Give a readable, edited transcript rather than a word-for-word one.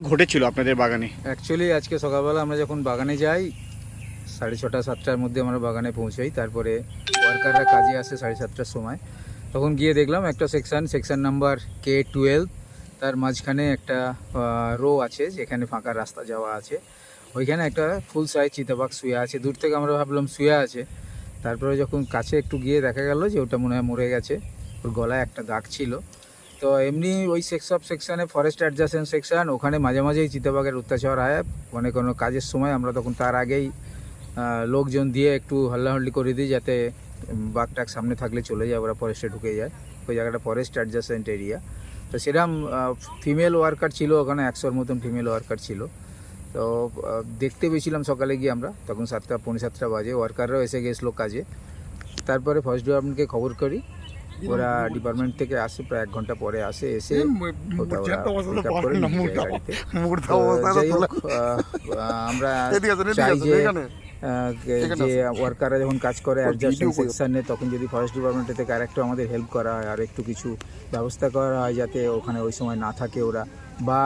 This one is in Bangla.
ঘটেছিল আপনাদের বাগানে? অ্যাকচুয়ালি আজকে সকালবেলা আমরা যখন বাগানে যাই 6:30 7টার মধ্যে আমরা বাগানে পৌঁছাই, তারপরে ওয়ার্কাররা কাজে আসে 7:30টার সময়। তখন গিয়ে দেখলাম একটা সেকশন নাম্বার K12, তার মাঝখানে একটা রো আছে যেখানে ফাঁকা রাস্তা যাওয়া আছে। ওইখানে একটা ফুল সাইজ চিতাবাঘ শুয়ে আছে। দূর থেকে আমরা ভাবলাম শুয়ে আছে, তারপরে যখন কাছে একটু গিয়ে দেখা গেল যে ওটা মনে হয় মরে গেছে, ওর গলায় একটা দাগ ছিল। তো এমনি ওই সেকশনে ফরেস্ট অ্যাডজাসেন্ট সেকশন, ওখানে মাঝে মাঝেই চিতাবাঘের অত্যাচার হয়। কোনো কাজের সময় আমরা তখন তার আগেই লোকজন দিয়ে একটু হল্লাহল্লি করে দিই যাতে বাঘটাক সামনে থাকলে চলে যায়, ওরা ফরেস্টে ঢুকে যায়। ওই জায়গাটা ফরেস্ট অ্যাডজাসেন্ট এরিয়া। তো সেরকম ফিমেল ওয়ার্কার ছিল ওখানে, 100-র মতন ফিমেল ওয়ার্কার ছিল। তো দেখতে পেয়েছিলাম সকালে গিয়ে আমরা, তখন 7টা পৌনে 7টা বাজে। ওয়ার্কাররাও এসে গেছিলো কাজে। তারপরে ফরেস্ট ডিপার্টমেন্টকে খবর করি, ওরা ডিপার্টমেন্ট থেকে আসে প্রায় 1 ঘন্টা পরে আসে, এসে ওটা ওরা পিক আপ করে নিয়ে যায় গাড়িতে। যাই হোক, আমরা চাই যে ওয়ার্কাররা যখন কাজ করে অ্যাডজাস্টমেন্ট সেকশনে, তখন যদি ফরেস্ট ডিপার্টমেন্টের থেকে আরেকটু আমাদের হেল্প করা হয়, আর একটু কিছু ব্যবস্থা করা হয় যাতে ওখানে ওই সময় না থাকে ওরা, বা